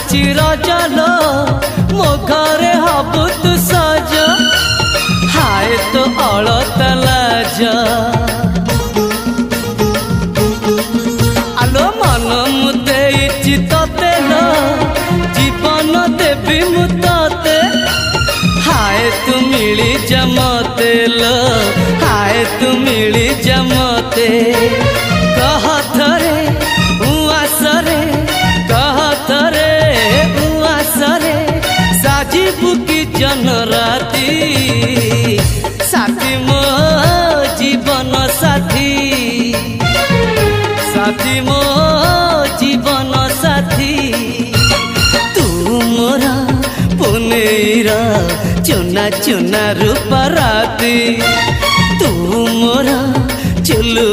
आसुची रजलो मो घरे हबु तू सज हाय तो अलता लाज आलो मन मु देइछि तते लो जीवन देवी मु तते हाय तू मिली जमते लो हाय तू मिली जमते कह थरे उआसरे कह थरे उआसरे साजिबु की जन राती साथी मो जीवन साथी साथी मो जीवन साथी तू मोरा पुनेरा चुना चुना रूप राती तू मोरा चुलु